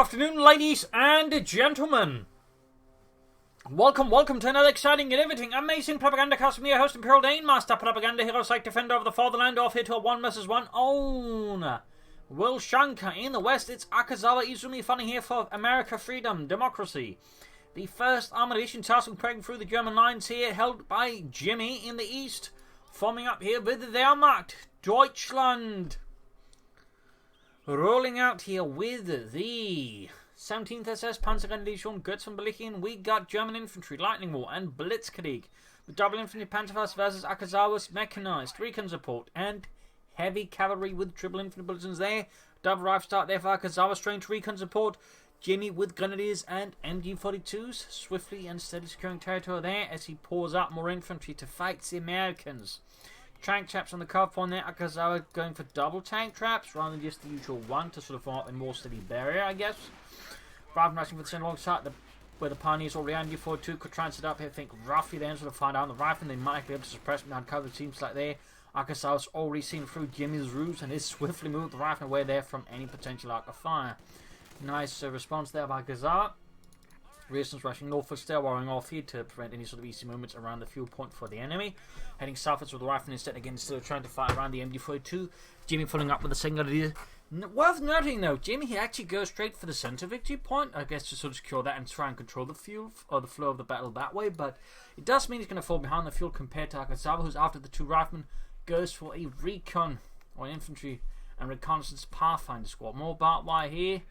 afternoon, ladies and gentlemen. Welcome to another exciting and everything amazing Propagandacast from your host, Imperial Dane, Master Propaganda Hero, Psych Defender of the Fatherland, off here to a 1 vs 1 own Vilshanka. In the West, it's Akazawa Izumi fighting here for America, freedom, democracy. The first armored edition task of breaking through the German lines here, held by Jimmy in the East, forming up here with the Wehrmacht, Deutschland. Rolling out here with the 17th SS Panzerdivision Götz von Berlichingen, we got German infantry, Lightning War, and Blitzkrieg. The double infantry Panzerfaust versus Akazawa's mechanized recon support, and heavy cavalry with triple infantry bulletins there. Double rifle start there for Akazawa, strange recon support. Jimmy with grenadiers and MG42s, swiftly and steadily securing territory there as he pours out more infantry to fight the Americans. Tank traps on the cover point there. Akazawa going for double tank traps rather than just the usual one to sort of form up a more steady barrier, I guess. Rather than rushing for the center alongside where the pioneers already and U42 could try and set up here, think roughly then sort of find out on the rifle, and they might be able to suppress behind cover. It seems like there. Akazawa's already seen through Jimmy's ruse and is swiftly moved the rifle away there from any potential arc of fire. Nice response there by Akazawa. Resistance rushing northwards, still warring off here to prevent any sort of easy movements around the fuel point for the enemy. Heading southwards with the rifle instead, again still trying to fight around the MG42. Jimmy following up with a single idea. Worth noting though, Jimmy he actually goes straight for the center victory point, I guess to sort of secure that and try and control the fuel or the flow of the battle that way, but it does mean he's going to fall behind the fuel compared to Akazawa, who's after the two riflemen goes for a recon or infantry and reconnaissance pathfinder squad. More barbed wire here.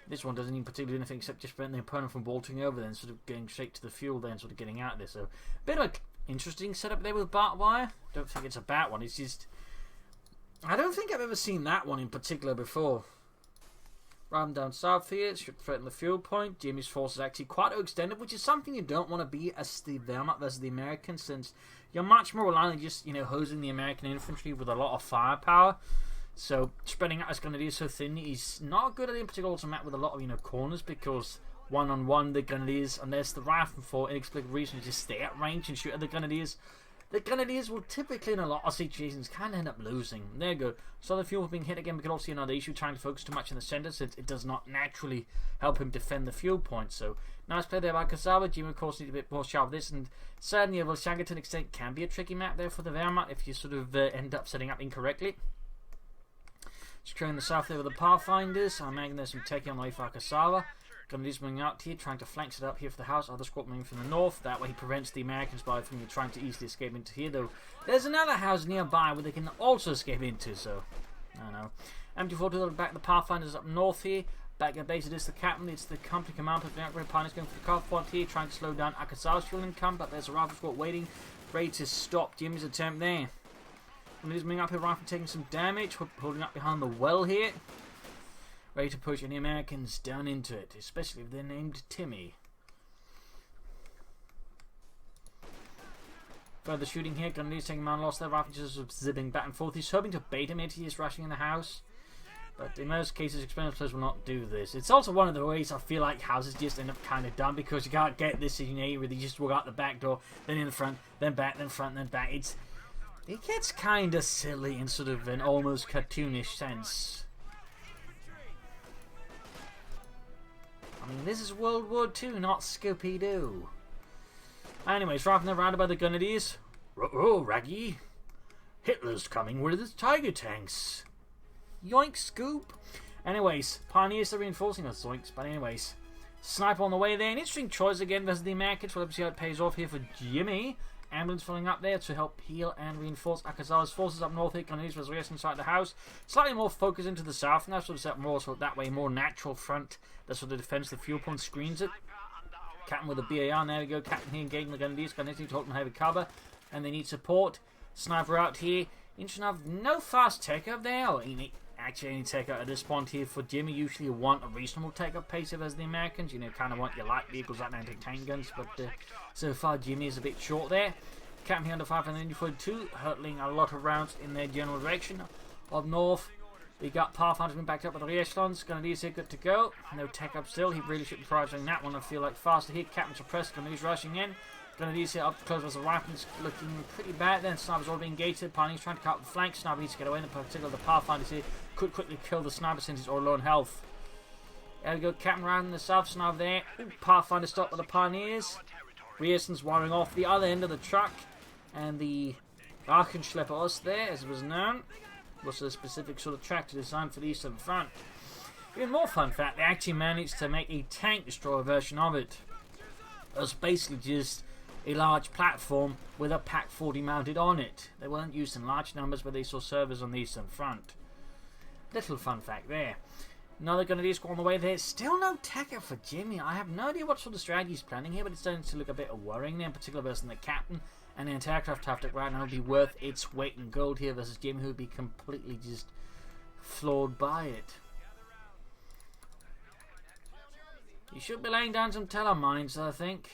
This one doesn't even particularly do anything except just prevent the opponent from bolting over, then sort of getting straight to the fuel, then sort of getting out of this. So, a bit of an interesting setup there with barbed wire. Don't think it's a bad one. It's just, I don't think I've ever seen that one in particular before. Riding down south here, should threaten the fuel point. Jimmy's force is actually quite extended, which is something you don't want to be as the Wehrmacht versus the Americans, since you're much more reliant on just, hosing the American infantry with a lot of firepower. So, spreading out his grenadiers so thin, he's not good at in particular also met with a lot of, corners, because one-on-one, the grenadiers, unless the rifle for inexplicable reasons just stay at range and shoot at the grenadiers will typically, in a lot of situations, kind of end up losing. There you go. So the fuel being hit again, we can also see another issue, trying to focus too much in the center, since it does not naturally help him defend the fuel point. So, nice play there by Akazawa. Jimmy, of course, needs a bit more sharp with this, and certainly, Vilshanka to an extent can be a tricky map there for the Wehrmacht if you sort of end up setting up incorrectly. Securing the south there with the Pathfinders. I'm making there's some taking on the way for Akazawa. Grenadiers moving out here, trying to flank it up here for the house. Other squad moving from the north. That way he prevents the Americans from trying to easily escape into here. Though there's another house nearby where they can also escape into. So, I don't know. MG4 to the back. The Pathfinders up north here. Back at base it is the captain. It's the company commander of the Great Pioneers going for the cover point here, trying to slow down Akazawa's fuel income. But there's a rifle squad waiting, ready to stop Jimmy's attempt there. And he's moving up here, rifle taking some damage, holding up behind the well here. Ready to push any Americans down into it, especially if they're named Timmy. Further shooting here, Grenadiers taking man lost their rifle, just zipping back and forth. He's hoping to bait him into his rushing in the house. But in most cases, experienced players will not do this. It's also one of the ways I feel like houses just end up kind of done, because you can't get this in your area. You just walk out the back door, then in the front, then back, then front, then back. It gets kind of silly in sort of an almost cartoonish sense. I mean, this is World War II, not Scooby-Doo. Anyways, rather than rounded by the grenadiers. Oh, Raggy. Hitler's coming with his tiger tanks. Yoink, Scoop. Anyways, pioneers are reinforcing us, zoinks. But anyways, sniper on the way there. An interesting choice again versus the Americans. We'll see how it pays off here for Jimmy. Ambulance following up there to help heal and reinforce Akazawa's forces up north here. Grenadiers was inside the house. Slightly more focus into the south, and that's sort of set more so that way, more natural front that sort of defends the fuel point, screens it. Captain with a BAR, there we go. Captain here engaging the Grenadiers. Grenadiers need to hold them heavy cover, and they need support. Sniper out here. Interesting enough, no fast take-up there. Or actually, any take-up at this point here for Jimmy. Usually you want a reasonable take-up pace as the Americans. Kind of want your light vehicles like anti-tank guns, but so far Jimmy is a bit short there. Captain here under fire from the U42, hurtling a lot of rounds in their general direction. Up north, we got Pathfinders being backed up with the echelons. Grenadiers here good to go. No take-up still. He really should be prioritizing that one. I feel like faster here. Captain suppressed. Grenadiers rushing in. Grenadiers here up close as the rifles looking pretty bad. Then snipers already being gated. Pioneers trying to cut the flank. Sniper needs to get away. In particular, the Pathfinders here could quickly kill the sniper since he's all low on health. There we go, Captain right in the south side there. Ooh, Pathfinder stop with the Pioneers. Rearson's wiring off the other end of the truck. And the Archenschlepper there, as it was known, was a specific sort of tractor designed for the Eastern Front. Even more fun fact, they actually managed to make a tank destroyer version of it. It was basically just a large platform with a Pak-40 mounted on it. They weren't used in large numbers, but they saw servers on the Eastern Front. Little fun fact there. Another Grenadier squad on the way there. Still no tech up for Jimmy. I have no idea what sort of strategy he's planning here, but it's starting to look a bit worrying there, in particular versus the captain. And the anti-aircraft tactic right now would be worth its weight in gold here versus Jimmy, who would be completely just floored by it. He should be laying down some telemines, I think.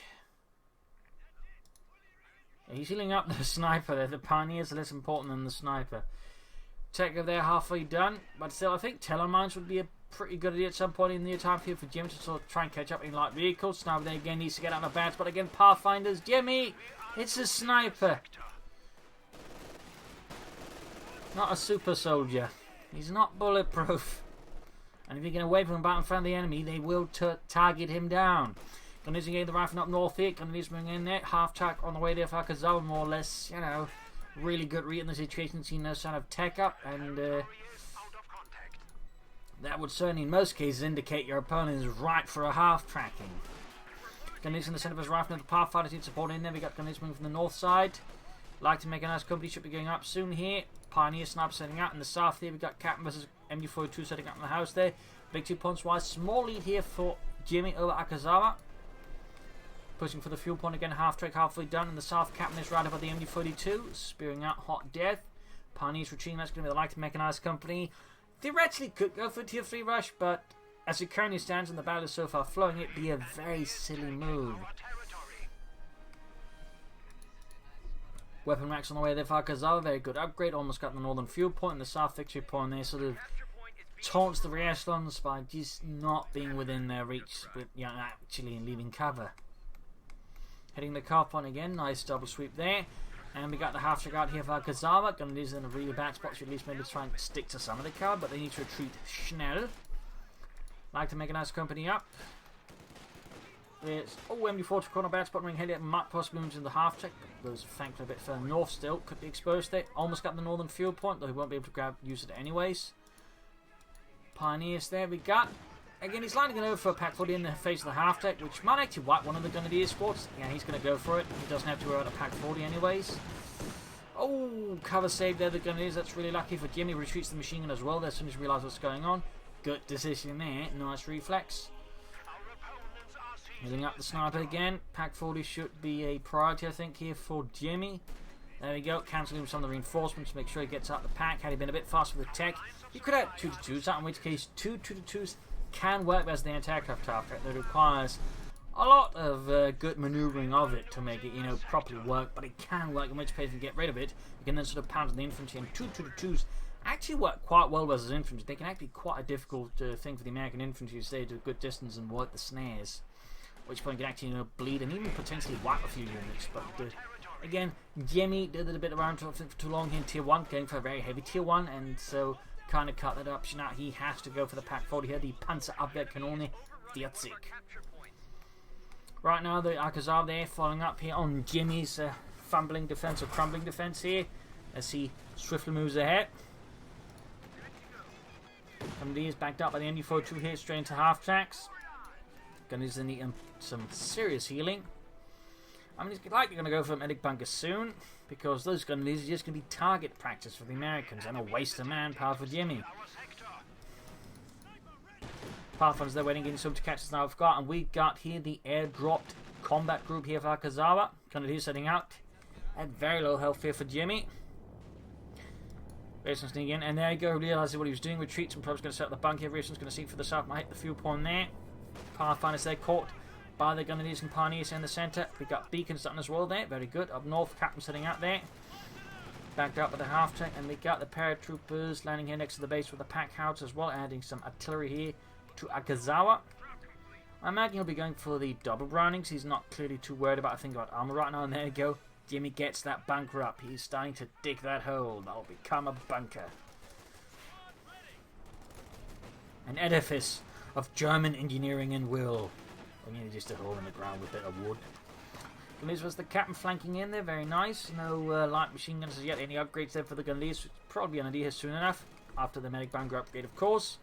Yeah, he's healing up the sniper there. The Pioneers are less important than the sniper. Tech over there halfway done, but still I think telemines would be a pretty good idea at some point in the time here for Jimmy to sort of try and catch up in light vehicles. Sniper there again needs to get out of bad spot again. Pathfinders, Jimmy! It's a sniper! Not a super soldier. He's not bulletproof. And if you get away from him in front of the enemy, they will target him down. Gunners getting the rifle up north here. Gunners moving in there. Half track on the way there for Akazawa, more or less, you know, really good read in the situation. See no sign of tech up, and that would certainly in most cases indicate your opponent is right for a half tracking. Gunners in the centre of his rifle, the Pathfinder team supporting there. We got Gunners moving from the north side. Like to make a nice company, should be going up soon here. Pioneer sniper setting out in the south here. We got Captain versus MD42 setting up in the house there. Big 2 points wise. Small lead here for Jimmy over Akazawa. Pushing for the fuel point again. Half track halfway done. In the south, Captain is right above the MD42. Spearing out hot death. Pioneers retreating. That's going to be the light mechanized company. Theoretically could go for a tier 3 rush, but as it currently stands and the battle is so far flowing, it'd be a very silly move. Weapon racks on the way there for Akazawa. Very good upgrade. Almost got the northern fuel point and the south victory point there. Sort of taunts the re-echelons by just not being within their reach, but actually leaving cover. Heading the car point again. Nice double sweep there. And we got the half track out here for Akazawa. Gonna use in a really bad spot to at least maybe try and stick to some of the cover, but they need to retreat schnell. Like to make a nice company up. There's MD4 to corner bad spot, ring headed Matt possibly moves in the half track. Goes thankfully a bit further north still. Could be exposed there. Almost got the northern fuel point, though he won't be able to use it anyways. Pioneers there we got. Again, he's lining it over for a Pak-40 in the face of the half deck, which might actually wipe one of the Grenadier squads. Yeah, he's going to go for it. He doesn't have to worry about a Pak-40 anyways. Oh, cover save there, the Grenadiers. That's really lucky for Jimmy. Retreats the machine gun as well there as soon as he realises what's going on. Good decision there. Nice reflex. Healing up the sniper again. Pak-40 should be a priority, I think, here for Jimmy. There we go. Cancelling some of the reinforcements to make sure he gets out the pack. Had he been a bit faster with the tech, he could have 2-2s. That in which case, 2-2s can work as the anti-aircraft target. That requires a lot of good manoeuvring of it to make it, properly work. But it can work. In which case, if you get rid of it, you can then sort of pound on the infantry. And 2-2s actually work quite well versus infantry. They can actually be quite a difficult thing for the American infantry to stay to a good distance and work the snares. At which point you can actually bleed and even potentially wipe a few units. But again, Jimmy did it a bit around for too long here in tier 1, going for a very heavy tier 1, and so kind of cut that option out. He has to go for the Pak-40 here, the Panzerabwehrkanone 40. Right now, the Akazawa there following up here on Jimmy's fumbling defense or crumbling defense here as he swiftly moves ahead. Somebody is backed up by the MD42 here, straight into half tracks. Gonna need some serious healing. I mean, he's likely going to go for a medic bunker soon, because those Grenadiers are just going to be target practice for the Americans and a waste of manpower for Jimmy. Pathfinders there waiting, getting some to catch us now. We've got, and we got here the airdropped combat group here for Akazawa. Grenadiers setting out at very low health here for Jimmy. Rearson's sneaking in, and there you go, realises what he was doing. Retreats and probably going to set up the bunker here. Rearson's going to seek for the south, might hit the fuel point there. Pathfinders there caught by the Grenadiers and Pioneers in the centre. We got beacons done as well there. Very good. Up north, Captain sitting out there. Backed up with the half tank. And we got the paratroopers landing here next to the base with the pack house as well. Adding some artillery here to Akazawa. I imagine he'll be going for the double Brownings. He's not clearly too worried about a thing about armour right now. And there you go. Jimmy gets that bunker up. He's starting to dig that hole. That'll become a bunker. An edifice of German engineering and will. I mean, just a hole in the ground with a bit of wood. Gunleaders was the captain flanking in there, very nice. No light machine guns as yet. Any upgrades there for the Gunleaders? Probably an idea here soon enough. After the medic bunker upgrade, of course.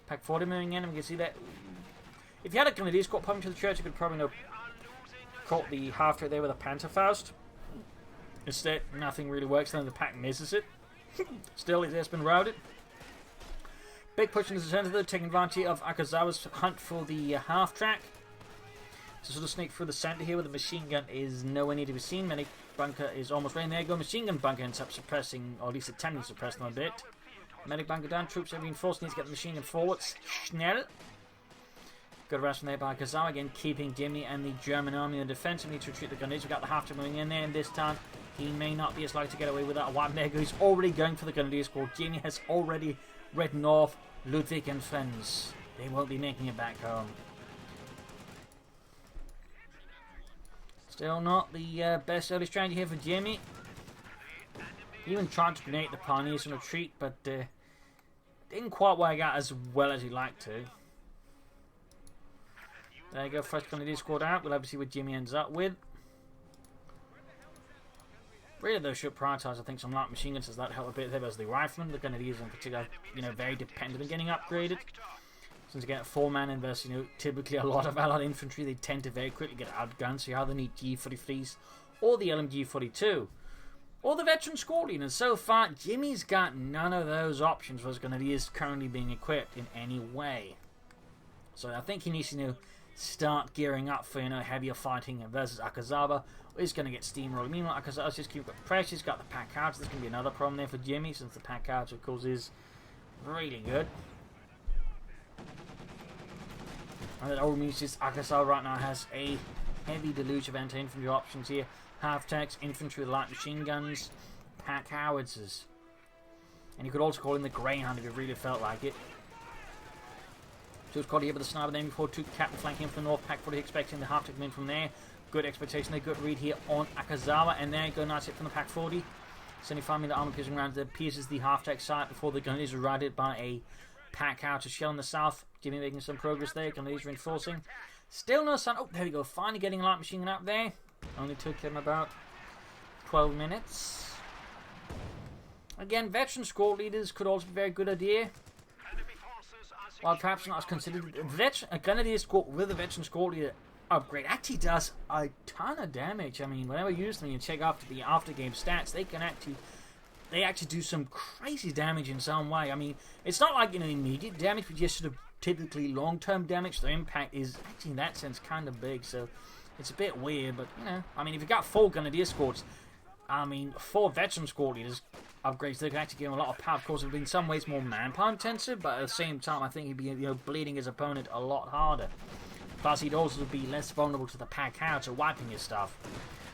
Pack 40 moving in, and we can see that. If you had a Gunleader squad pumping to the church, you could probably caught the half track there with a Panzerfaust. Instead, nothing really works, then the pack misses it. Still, it has been routed. Big push into the center, though, taking advantage of Akazawa's hunt for the half track. So sort of sneak through the center here with the machine gun is nowhere near to be seen. Medic bunker is almost ready. There you go. Machine gun bunker ends up suppressing, or at least attempting to suppress them a bit. Medic bunker down. Troops are reinforced. Needs to get the machine gun forwards. Schnell. Good rush from there by Akazawa. Again, keeping Jimmy and the German army in defense. We need to retreat the Gunleaders. We've got the half track moving in there, and this time he may not be as likely to get away with that. White Mega is already going for the Gunleader squad. Jimmy has already ridden off Ludwig and friends. They won't be making it back home. Still not the best early strategy here for Jimmy. He even tried to grenade the Pioneers in retreat, but didn't quite work out as well as he'd like to. There you go, first Gunleader squad out. We'll have to see what Jimmy ends up with. Really, though, should prioritise, I think, some light machine guns, as that help a bit there as the riflemen. The Gunleaders in particular, very dependent on getting upgraded. Since you get a 4-man and versus, typically a lot of allied infantry, they tend to very quickly get outgunned, so you either need G43s or the LMG42. Or the veteran squadron, and so far, Jimmy's got none of those options for his Gunleaders currently being equipped in any way. So I think he needs to, start gearing up for, heavier fighting versus Akazawa. He's going to get steamrolled. Meanwhile, Akazawa's just keep got pressure. He's got the pack outs. There's going to be another problem there for Jimmy, since the pack outs, of course, is really good. And that all means is Akazawa right now has a heavy deluge of anti-infantry options here. Half-tanks, infantry with light machine guns, pack howitzers. And you could also call in the Greyhound if you really felt like it. Two squad here with the sniper there before two captain flanking from the north. Pack 40 expecting the half-tank come in from there. Good expectation there, good read here on Akazawa. And there you go, nice hit from the pack 40. 75 mm armor piercing round that pierces the half-tank side before the Gunleaders are routed by a pack out to shell in the south. Jimmy making some progress there. Gunleaders reinforcing. Still no sign. Oh, there we go. Finally getting a light machine gun up there. Only took him about 12 minutes. Again, veteran squad leaders could also be a very good idea. While perhaps not as considered, a Gunleader squad with a veteran squad leader upgrade actually does a ton of damage. I mean, whenever you use them, you check after the after-game stats, they actually do some crazy damage in some way. I mean, it's not like immediate damage, but just sort of typically long-term damage. Their impact is actually in that sense kind of big, so it's a bit weird. But I mean, if you've got 4 Gunleader squads, 4 veteran squad leaders upgrades, they can actually give him a lot of power. Of course, it would be in some ways more manpower intensive, but at the same time, I think he'd be bleeding his opponent a lot harder. Plus, he'd also be less vulnerable to the pack out or wiping his stuff,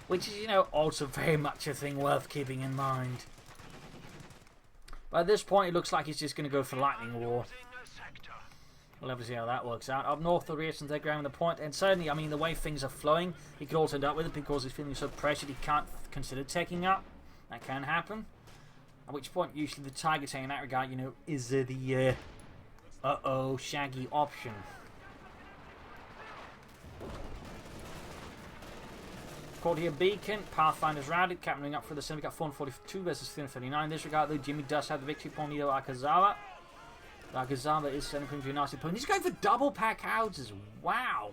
which is also very much a thing worth keeping in mind. But at this point, it looks like he's just going to go for Lightning War. We'll have to see how that works out. Up north, the reactions they're grabbing the point, and certainly, the way things are flowing, he could also end up with it because he's feeling so pressured he can't consider taking up. That can happen. At which point, usually the Tiger Tank in that regard, is the shaggy option. Called here Beacon, Pathfinder's routed, captaining up for the center. We got 442 versus 339. In this regard, though, Jimmy does have the victory point here, Akazawa. Akazawa is sending him to a nasty point. He's going for double pack houses. Wow.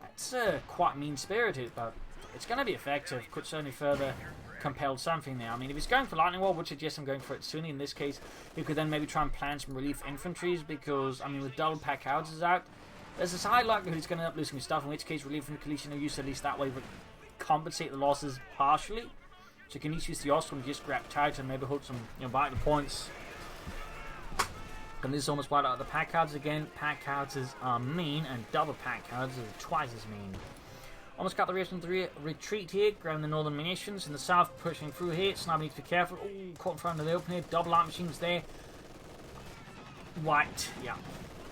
That's quite mean-spirited, but it's going to be effective. Could certainly further compel something there. I mean, if he's going for Lightning Wall, would suggest I'm going for it soon. In this case, you could then maybe try and plan some relief infantries, because, with double pack houses out, there's this high likelihood he's going to end up losing his stuff, in which case relief infantry are used at least that way, but compensate the losses partially. So you can each use the Oscar and just grab tight and maybe hold some vital points. And this is almost right out of the pack cards again. Pack houses are mean, and double pack houses are twice as mean. Almost got the rest of the retreat here, grabbing the northern munitions. In the south, pushing through here. Sniper needs to be careful. Ooh, caught in front of the open here. Double light machines there. White, yeah.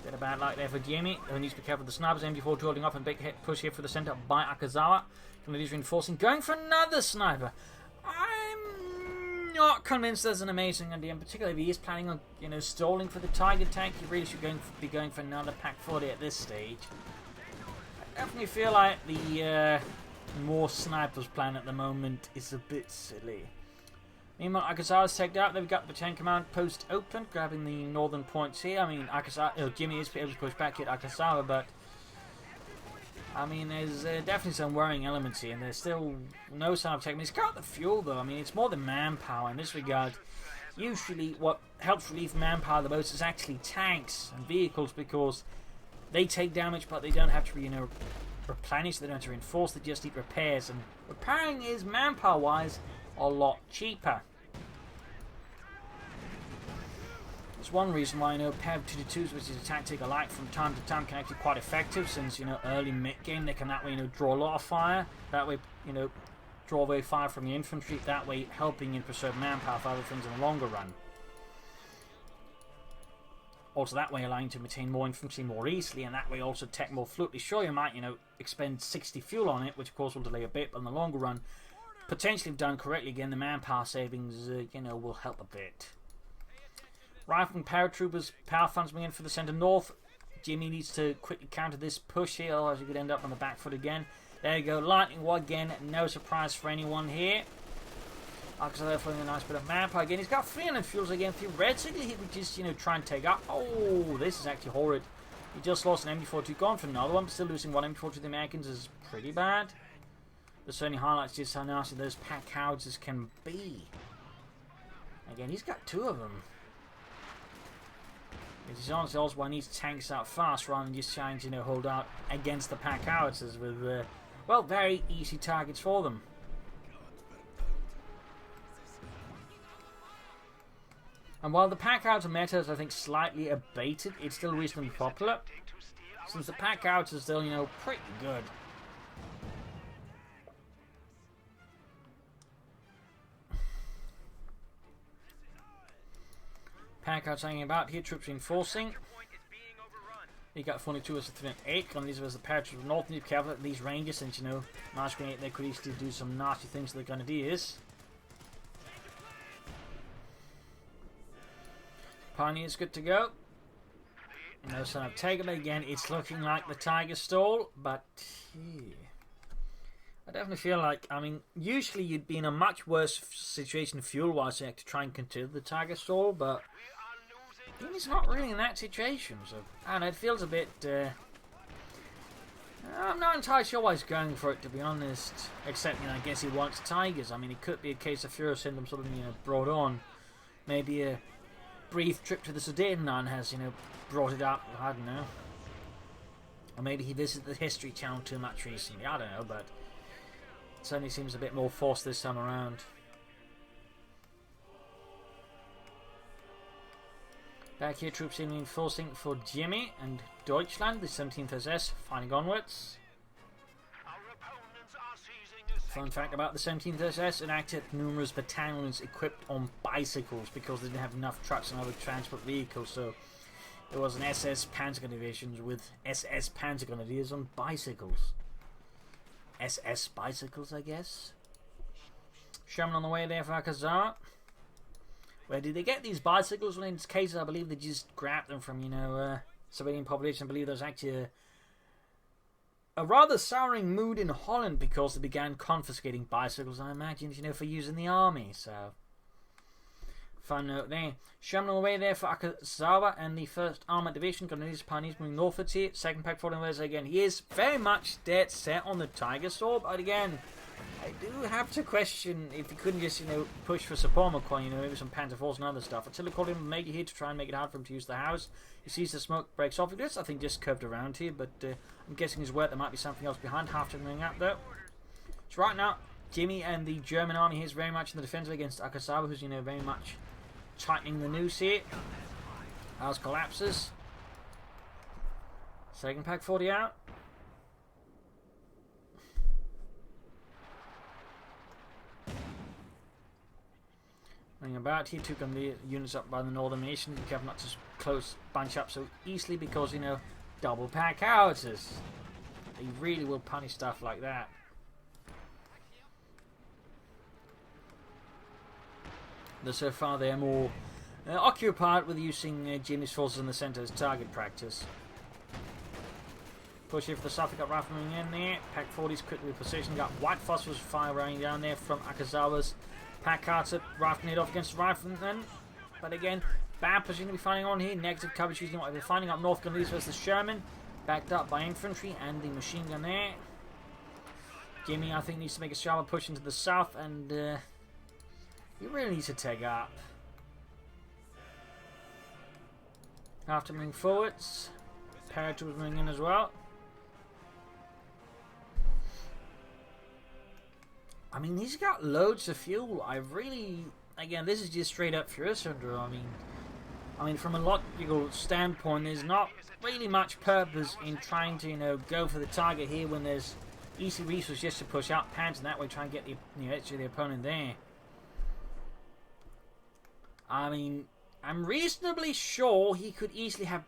Bit of bad luck there for Jimmy, who needs to be careful. The snipers, MG4 holding off, and big hit push here for the center by Akazawa. Gunleaders reinforcing, going for another sniper. I'm not convinced there's an amazing idea, and particularly if he is planning on, stalling for the Tiger tank, he really should be going for another Pak 40 at this stage. I definitely feel like the more snipers plan at the moment is a bit silly. Meanwhile, Akazawa's tagged out. They've got the Battalion Command post open, grabbing the northern points here. I mean, Jimmy is able to push back at Akazawa, but I mean, there's definitely some worrying elements here, and there's still no sign of tech. I mean, he's got the fuel, though. I mean, it's more than manpower in this regard. Usually, what helps relieve manpower the most is actually tanks and vehicles, because they take damage, but they don't have to, replenish. They don't have to reinforce. They just need repairs, and repairing is manpower-wise a lot cheaper. It's one reason why pair 2-2s, which is a tactic I like from time to time, can actually be quite effective, since early mid-game they can that way draw a lot of fire. That way draw away fire from the infantry. That way helping preserve manpower for other things in the longer run. Also that way allowing you to maintain more infantry more easily, and that way also tech more fluidly. Sure, you might expend 60 fuel on it, which of course will delay a bit, but in the longer run, potentially if done correctly, again the manpower savings will help a bit. Rifleman paratroopers, power funds coming in for the centre north. Jimmy needs to quickly counter this push here, otherwise he could end up on the back foot again. There you go, lightning war again, no surprise for anyone here. Akazawa throwing a nice bit of manpower again. He's got 300 fuels again. Theoretically, he could just try and take up. Oh, this is actually horrid. He just lost an MD-42, gone for another one, but still losing one MD-42 to the Americans is pretty bad. This certainly highlights just how nasty those Pak howitzers can be. Again, he's got 2 of them. It's honestly also why he needs tanks out fast rather than just trying to hold out against the Pak howitzers with well, very easy targets for them. And while the Pak howitzer meta is, I think, slightly abated, it's still reasonably popular, since the Pak howitzer is still pretty good. Pak howitzer hanging about here, troops reinforcing. You got 42 as a 3 and 8. These are the paratroopers north. Need to be careful at these ranges, since March Grenade they could easily do some nasty things to the Grenadiers. Pioneer's good to go. No sign of Tiger, but again, it's looking like the Tiger stall, but I definitely feel like, I mean, usually you'd be in a much worse situation fuel-wise to try and continue the Tiger stall, but he's not really in that situation, so I don't know, it feels a bit, I'm not entirely sure why he's going for it, to be honest, except, I guess he wants Tigers. I mean, it could be a case of Furious Syndrome sort of, brought on. Maybe a brief trip to the Sudetenland has, brought it up, I don't know. Or maybe he visited the History Channel too much recently, I don't know, but it certainly seems a bit more forced this time around. Back here, troops seem reinforcing for Jimmy and Deutschland, the 17th SS, fighting onwards. Fun fact about the 17th SS, it acted numerous battalions equipped on bicycles because they didn't have enough trucks and other transport vehicles, so there was an SS Panzer Division with SS Panzer Grenadiers on bicycles. SS bicycles, I guess. Sherman on the way there for Akazawa. Where did they get these bicycles? Well, in this case, I believe they just grabbed them from, civilian population. I believe there was actually a rather souring mood in Holland because they began confiscating bicycles, I imagine, for use in the army. So, fun note there. Sherman on the way there for Akazawa and the 1st Armoured Division. Grenadiers Pioneers moving northwards here. 2nd Pak 40 again. He is very much dead set on the Tiger Sword, but again, I do have to question if he couldn't just, push for support coin, maybe some Panzer Force and other stuff. Until he called him maybe here to try and make it hard for him to use the house. He sees the smoke breaks off. This, I think, just curved around here, but I'm guessing his work there might be something else behind. Half turning up though. So right now, Jimmy and the German army here is very much in the defensive against Akazawa, who's, very much tightening the noose here. House collapses. 2nd Pak 40 out. Running about here, took the units up by the northern nation. Be careful not to close bunch up so easily because, double Pak howitzers. They really will punish stuff like that. Though so far they are more occupied with using Jimmy's forces in the centre as target practice. Pushing for the south, we got riflemen in there. Pack 40s quickly positioned. Got white phosphorus fire raining down there from Akazawa's pack cards. Rifling it off against the riflemen. But again, bad position to be finding on here. Negative coverage using what we're finding up north. Gun leaders versus the Sherman. Backed up by infantry and the machine gun there. Jimmy, I think, needs to make a sharper push into the south, and he really needs to take up. After moving forwards, paratroopers moving in as well. I mean, he's got loads of fuel. I really, again, this is just straight up Fury syndrome. I mean, from a logical standpoint, there's not really much purpose in trying to, go for the target here when there's easy resources just to push out pants and that way try and get the, edge of the opponent there. I mean, I'm reasonably sure he could easily have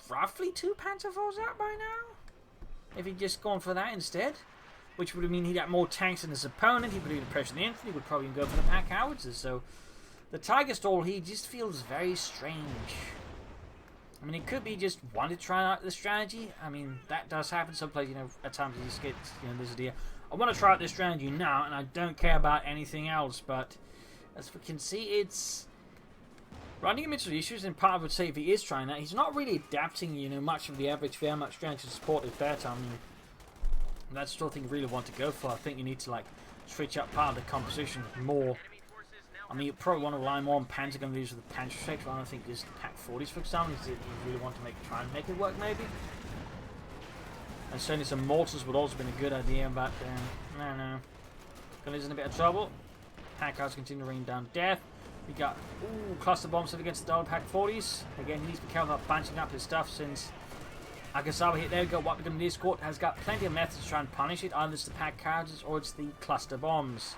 roughly 2 Panzer IVs out by now, if he'd just gone for that instead. Which would mean he'd have more tanks than his opponent. He would even pressure the infantry. He would probably go for the pack howitzers. So the Tiger stall here just feels very strange. I mean, it could be just wanted to try out the strategy. I mean, that does happen. Some players, at times you just get, this idea. I want to try out this strategy now, and I don't care about anything else. But as we can see, it's running him into issues. And part of would say if he is trying that, he's not really adapting, much of the average Wehrmacht strategy to support his better. I mean, that's the sort of thing you really want to go for. I think you need to switch up part of the composition more. I mean, you probably want to rely more on Panzer gun leaders with the Panzer strike. I don't think just Pack 40s, for example. You really want to try and make it work, maybe. And certainly some mortars would also have been a good idea, but no. Gun leaders in a bit of trouble. Pack cars continue raining down death. We got cluster bombs against the double Pack 40s. Again, he needs to be careful about bunching up his stuff since Akazawa hit there. What we're going to do, squad has got plenty of methods to try and punish it. Either it's the pack carriages or it's the cluster bombs.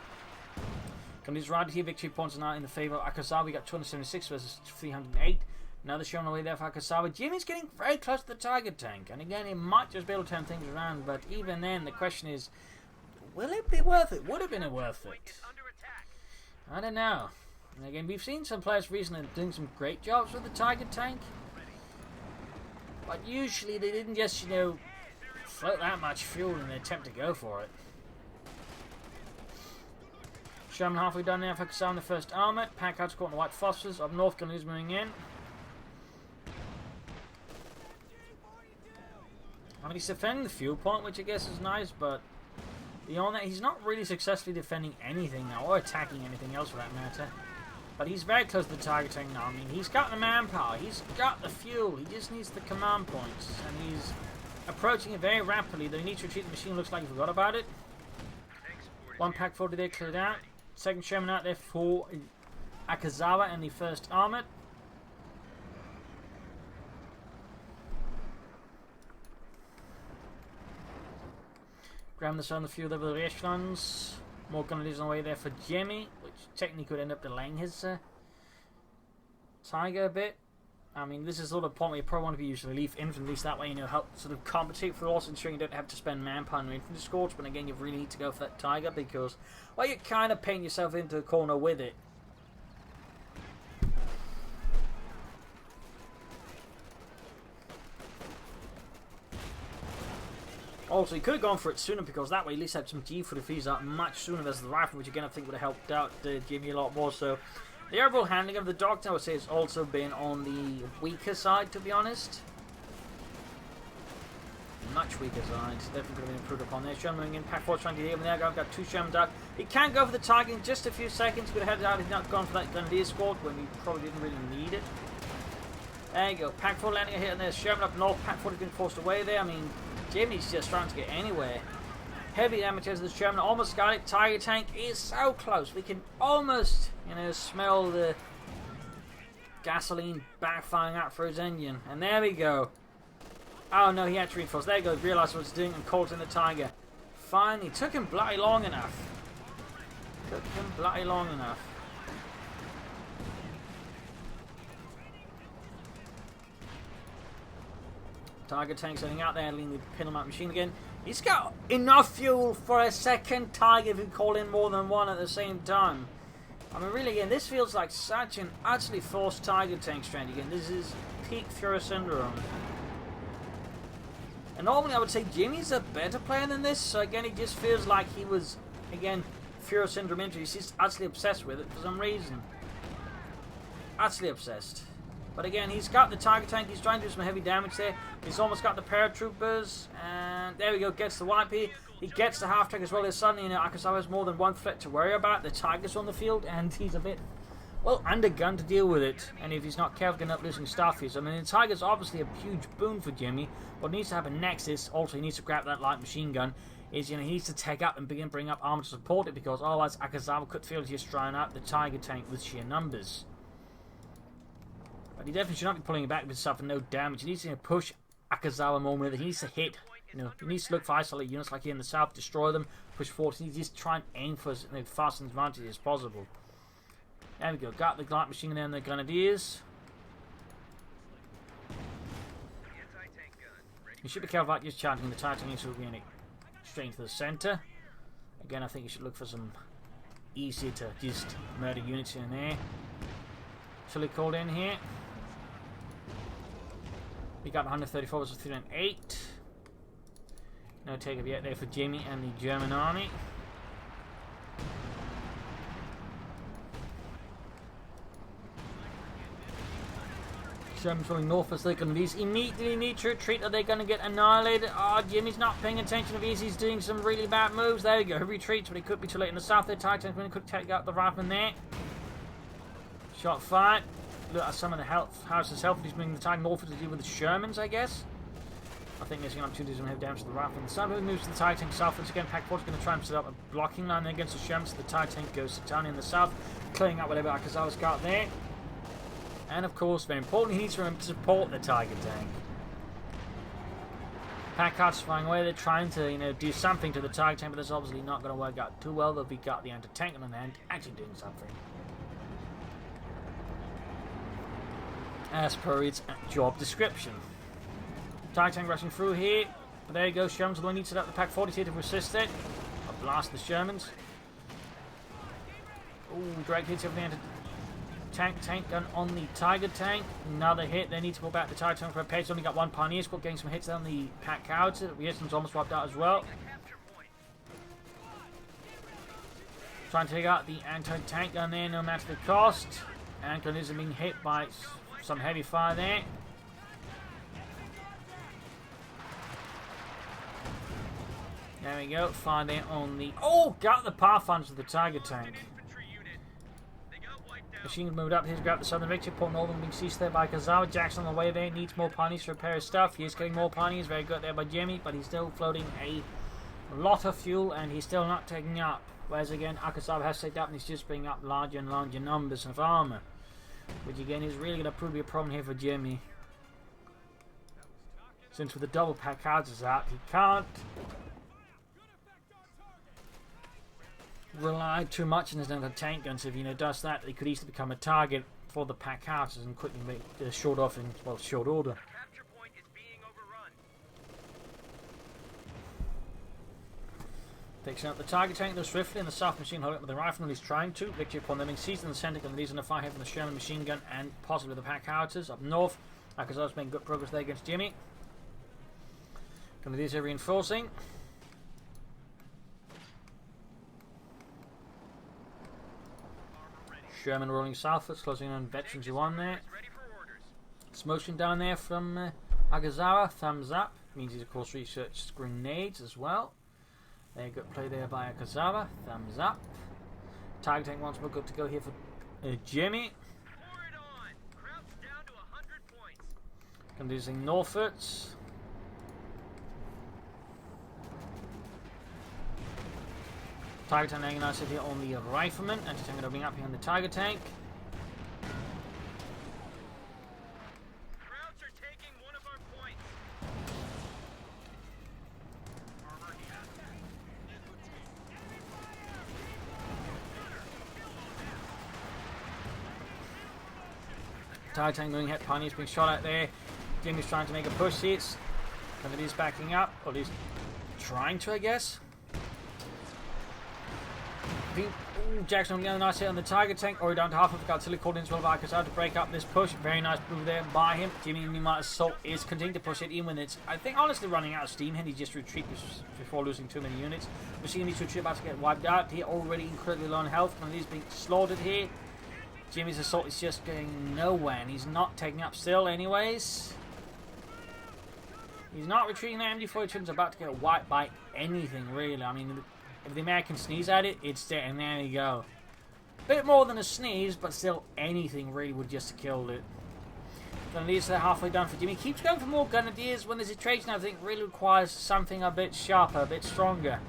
Companies right here, victory points are now in the favour of Akazawa. We got 276 versus 308. Another showing away there for Akazawa. Jimmy's getting very close to the target tank, and again, he might just be able to turn things around. But even then, the question is, will it be worth it? Would it have been worth it? I don't know. And again, we've seen some players recently doing some great jobs with the target tank. But usually they didn't just, float that much fuel in their attempt to go for it. Sherman halfway done there for Akazawa in the first armor. Pack out's caught in the white phosphorus. Up north, gun is moving in. I mean, he's defending the fuel point, which I guess is nice, but beyond that, he's not really successfully defending anything now, or attacking anything else for that matter. But he's very close to the target tank now. I mean, he's got the manpower, he's got the fuel, he just needs the command points, and he's approaching it very rapidly. Though he needs to retreat, the machine looks like he forgot about it. One Pack 40 there cleared out. Second Sherman out there for Akazawa and the first armoured. Grab this on the field over the echelons. More gun leaders on the way there for Jimmy, which technically could end up delaying his Tiger a bit. I mean, this is sort of the point where you probably want to be using relief infantry, so that way, help sort of compensate for also ensuring you don't have to spend manpower on infantry squads. But again, you really need to go for that Tiger because, well, you kind of paint yourself into a corner with it. Also, he could have gone for it sooner because that way at least had some G for the freeze out much sooner versus the rifle, which again I think would have helped out Jimmy a lot more. So the overall handling of the Doctor, I would say, has also been on the weaker side, to be honest. Much weaker side. Definitely could have been improved upon there. Sherman moving in. Pack 4 trying to get him there. I've got 2 Sherman out. He can go for the target in just a few seconds. Could have headed out. He's not gone for that Grenadier squad when he probably didn't really need it. There you go. Pack 4 landing a hit on there. Sherman up north. Pack 4 has been forced away there. I mean, Jimmy's just trying to get anywhere. Heavy damage to the Sherman. Almost got it. Tiger tank is so close. We can almost, smell the gasoline backfiring out for his engine. And there we go. Oh no, he had to reinforce. There you go. Realised what he's doing and caught in the Tiger. Finally, took him bloody long enough. Tiger tank setting out there, leading the Pinelmount machine again. He's got enough fuel for a second Tiger if you call in more than one at the same time. I mean, really, again, this feels like such an utterly forced Tiger tank strand. Again, this is peak Fury syndrome. And normally I would say Jimmy's a better player than this, so again, it just feels like he was, again, Fury syndrome injury. He's just utterly obsessed with it for some reason. Utterly obsessed. But again, he's got the Tiger tank, he's trying to do some heavy damage there. He's almost got the paratroopers, and there we go, gets the YP. He gets the half-track as well. There's suddenly, Akazawa has more than one threat to worry about. The Tiger's on the field, and he's a bit, well, undergunned to deal with it. And if he's not careful, going to end up losing Starfields. I mean, the Tiger's obviously a huge boon for Jimmy. What needs to happen next is, also, he needs to grab that light machine gun. He needs to take up and bring up armor to support it, because otherwise Akazawa could feel just trying out the Tiger tank with sheer numbers. But he definitely should not be pulling it back with stuff for no damage. He needs to push Akazawa more with it. He needs to hit. He needs to look for isolated units like here in the south, destroy them, push forward. He needs to just try and aim for as fast and advantage as possible. There we go. Got the light machine gun and the grenadiers. You should be careful about just charging the Titan so we're going straight into the center. Again, I think you should look for some easier to just murder units in there. Fully called in here. We got 134 versus 308. No take-up yet there for Jimmy and the German army. Germans rolling north as they're going to these immediately need to retreat or they're going to get annihilated. Oh, Jimmy's not paying attention to these. He's doing some really bad moves. There we go. He retreats, but he could be too late in the south. Their Titans could take out the rifleman there. Shot fired. Look at some of the house's health. He's bringing the Titan north to deal with the Shermans, I guess. I think there's an opportunity to have damage to the rifle. The Sunbird moves to the Titan south. Once again, Pack 4 is going to try and set up a blocking line against the Shermans. So the Titan goes to town in the south, clearing out whatever Akazawa's got there. And of course, very important, he needs to remember to support the Tiger tank. Packard's flying away. They're trying to, do something to the Tiger tank, but that's obviously not going to work out too well. They'll be got the anti-tank on the end, actually doing something. As per its job description. Tiger tank rushing through here. But there you go, Shermans will need to set up the Pack 40 here to resist it. I'll blast the Shermans. Ooh, Drake hits over the anti-tank gun on the Tiger tank. Another hit. They need to pull back the Tiger tank for a page. Only got one Pioneer Squad, getting some hits on the Pack Cowards. Winston's almost wiped out as well. Trying to take out the anti-tank gun there, no matter the cost. Anchor is being hit by some heavy fire there. There we go. Fire there on the... Oh! Got the Pathfinders of the Tiger tank. Machine gun moved up. Here's grab the southern victory. Port Northern being seized there by Akazawa. Jackson on the way there. Needs more pioneers to repair his stuff. He is getting more pioneers. Very good there by Jimmy. But he's still floating a lot of fuel. And he's still not taking up. Whereas again, Akazawa has taken up. And he's just bringing up larger and larger numbers of armor. Which again is really going to prove to be a problem here for Jimmy. Since with the double pack cards out, he can't rely too much on his anti-tank guns. If does that, he could easily become a target for the pack houses and quickly make short off in short order. Takes out the Tiger tank, though swiftly, and the South machine holding up with the rifleman. He's trying to. Victory upon them being seized in the center, and these in the fire from the Sherman machine gun and possibly the pack howitzers up north. Akazawa's making good progress there against Jimmy. These are reinforcing. Sherman rolling southwards, closing on Veterans U1 there. Smoking down there from Akazawa, thumbs up. Means he's of course researched grenades as well. There, good play there by Akazawa, thumbs up. Tiger tank once more good to go here for Jimmy. Going to be using Norfolks. Tiger tank agonized here on the rifleman. Anti-tank going to bring up here on the Tiger tank. Krauts are taking one of our points. Tiger tank moving ahead, Pioneer's being shot at there. Jimmy's trying to make a push here. Kennedy's backing up, or at least trying to, I guess. Jackson on the other nice hit on the Tiger tank. Already down to half of the artillery called in as well by Akazawa to break up this push. Very nice move there by him. Jimmy meanwhile assault is continuing to push it even when it's, I think, honestly running out of steam. He just retreat before losing too many units. Machine needs to retreat, about to get wiped out. He already incredibly low on health. One of these being slaughtered here. Jimmy's assault is just going nowhere, and he's not taking up still anyways. He's not retreating. The MD-42's about to get wiped by anything, really. I mean, if the Americans sneeze at it, it's dead, and there you go. Bit more than a sneeze, but still anything really would just have killed it. Grenadiers are halfway done for Jimmy. Keeps going for more Grenadiers when the situation, I think, really requires something a bit sharper, a bit stronger.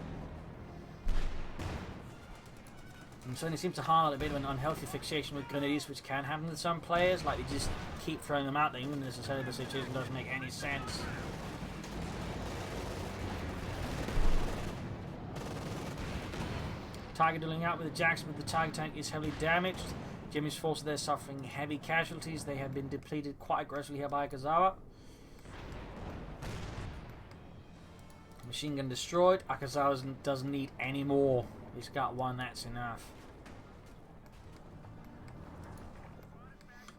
And certainly seems to highlight a bit of an unhealthy fixation with Grenadiers, which can happen with some players. Like, they just keep throwing them out there, even necessarily the situation doesn't make any sense. Tiger dealing out with the Jackson, but the Tiger tank is heavily damaged. Jimmy's forces there suffering heavy casualties. They have been depleted quite aggressively here by Akazawa. Machine gun destroyed. Akazawa doesn't need any more. He's got one, that's enough.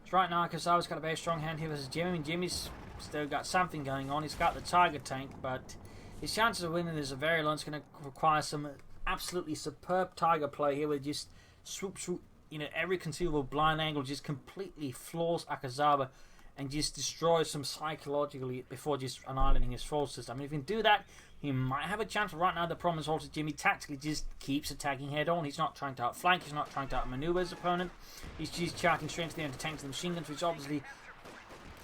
So right now Akazawa's got a very strong hand here versus Jimmy. I mean, Jimmy's still got something going on. He's got the Tiger tank, but his chances of winning is very low. It's going to require some absolutely superb Tiger play here, with just swoop, you know, every conceivable blind angle, just completely floors Akazawa and just destroys him psychologically before just annihilating his forces. I mean, if he can do that, he might have a chance. But right now, the problem is also Jimmy tactically just keeps attacking head on. He's not trying to outflank. He's not trying to outmaneuver his opponent. He's just charging straight to the anti-tanks and the machine guns, which obviously,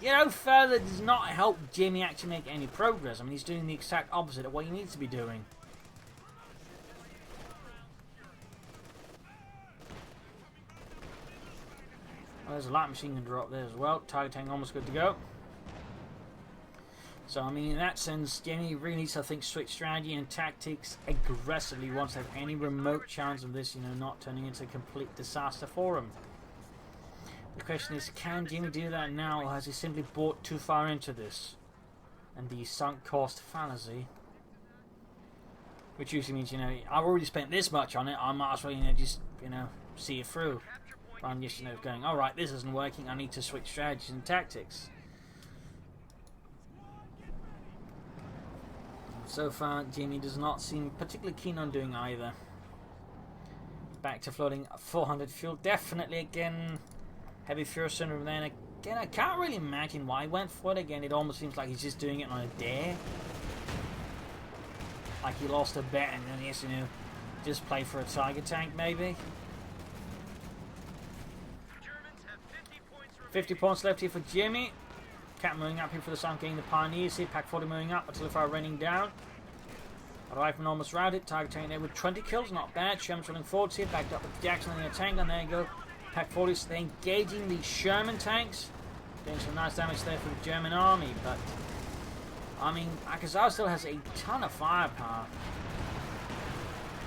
you know, further does not help Jimmy actually make any progress. I mean, he's doing the exact opposite of what he needs to be doing. Well, there's a light machine gun drop there as well. Tiger tank almost good to go. So, I mean, in that sense, Jimmy really needs to, I think, switch strategy and tactics aggressively once they have any remote chance of this, you know, not turning into a complete disaster for him. The question is, can Jimmy do that now, or has he simply bought too far into this? And the sunk cost fallacy. Which usually means, you know, I've already spent this much on it, I might as well, you know, just, you know, see it through. Rather than just, you know, going, alright, this isn't working, I need to switch strategies and tactics. So far, Jimmy does not seem particularly keen on doing either. Back to floating 400 fuel. Definitely, again, heavy fuel syndrome there. And again, I can't really imagine why he went for it. Again, it almost seems like he's just doing it on a dare. Like he lost a bet and then, yes, you know, just play for a Tiger tank, maybe. 50 points left here for Jimmy. Cap moving up here for the Sun, getting the Pioneers here. Pack 40 moving up, artillery fire raining down. Rifleman almost routed. Tiger tank there with 20 kills, not bad. Sherman's running forwards here, backed up with Jackson and the tank, and there you go. Pack 40s, they're engaging the Sherman tanks. Doing some nice damage there for the German army, but I mean, Akazawa still has a ton of firepower.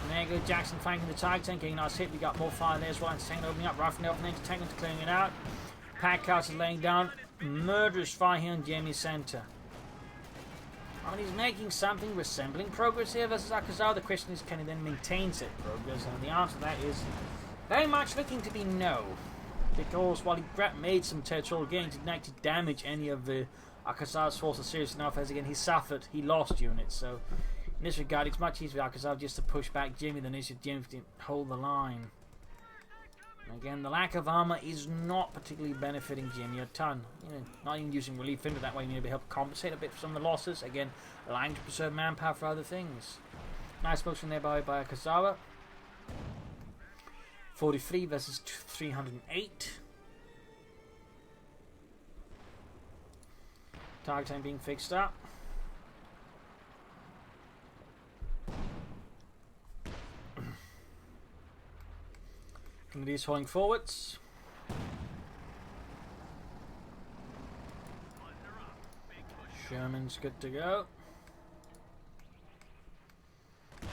And there you go, Jackson flanking the Tiger tank, getting a nice hit. We got more fire there as well. Anti-tank opening up, rifling up, and anti-tank clearing it out. Pack cars are laying down murderous fire here on Jamie's center. I mean, he's making something resembling progress here versus Akazawa. The question is, can he then maintain said progress? And the answer to that is very much looking to be no. Because while he made some territorial gains, he didn't actually damage any of the Akazawa's forces serious enough, as again, he lost units. So in this regard, it's much easier for Akazawa just to push back Jimmy than it is for Jimmy to hold the line. Again, the lack of armor is not particularly benefiting Jimmy a ton. You know, not even using relief into that way, maybe help compensate a bit for some of the losses. Again, allowing to preserve manpower for other things. Nice motion there by Akazawa. 43 versus 308. Target time being fixed up. Grenadiers falling forwards. Sherman's good to go.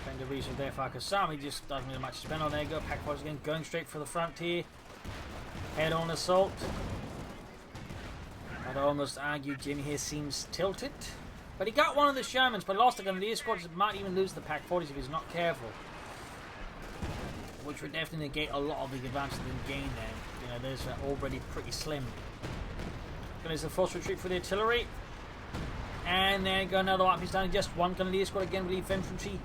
Kind of reason there for Akazawa, he just doesn't really much to spend on. There you go, Pack Force again going straight for the front here. Head on assault. I'd almost argue Jimmy here seems tilted. But he got one of the Shermans, but lost the Grenadier squad. Might even lose the Pack 40s if he's not careful. which would definitely negate a lot of the advantage they gained there. You know, those are already pretty slim. There's the forced retreat for the artillery. And there you go, another wipe is down. Just one gun leader squad again with the infantry.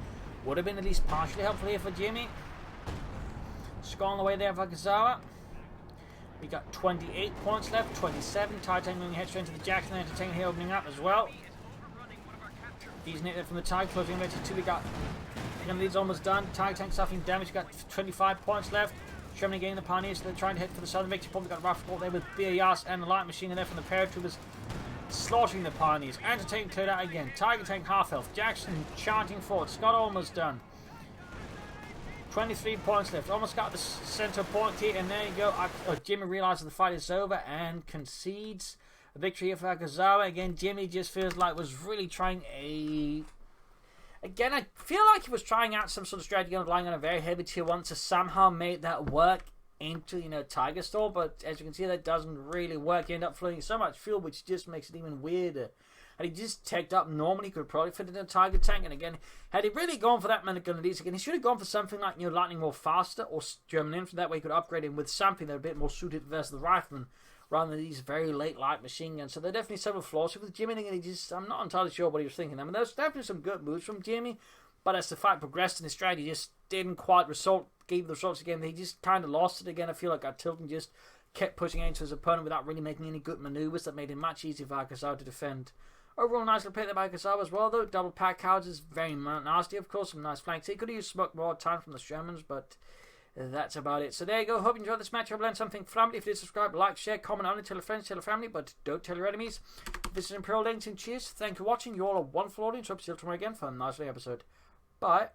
Would have been at least partially helpful here for Jimmy. Score on the way there for Akazawa. We got 28 points left, 27. Titan going head straight into the Jackson. Entertainment here opening up as well. He's nicked there from the Tiger, closing into 2. We got gun lead's almost done. Tiger tank suffering damage. We got 25 points left. Germany gaining the Pioneers, so they're trying to head for the southern victory point. We've got Ralph there with BAS and the light machine in there from the paratroopers, slaughtering the Pioneers. Entertainment cleared out again. Tiger tank half health. Jackson charging forward. Scott almost done. 23 points left. Almost got the center point here, and there you go. Jimmy realizes the fight is over and concedes a victory here for Akazawa. Again, Jimmy just feels like was really trying Again, I feel like he was trying out some sort of strategy on relying on a very heavy tier 1 to somehow make that work into, Tiger Storm, but as you can see, that doesn't really work. You end up floating so much fuel, which just makes it even weirder. And he just teched up normally, could probably fit in a Tiger tank, and again, had he really gone for that many gun leads, again, he should have gone for something like, Lightning more faster, or German infantry, that way he could upgrade him with something that a bit more suited versus the rifleman, rather than these very late light machine guns. So there are definitely several flaws with Jimmy, and I'm not entirely sure what he was thinking. I mean, there's definitely some good moves from Jimmy, but as the fight progressed and his strategy just didn't quite give the results again. He just kind of lost it again. I feel like Tilton just kept pushing into his opponent without really making any good maneuvers that made it much easier for Akazawa to defend. Overall, nice play there by Akazawa as well, though. Double pack houses, very nasty, of course. Some nice flanks. He could have used smoke more time from the Germans, but that's about it. So there you go. Hope you enjoyed this match. Hope you learned something from it. If you did, subscribe, like, share, comment on it. Tell your friends, tell your family, but don't tell your enemies. This is Imperial Links and cheers. Thank you for watching. You all are a wonderful audience. Hope to see you tomorrow again for a nice episode. Bye.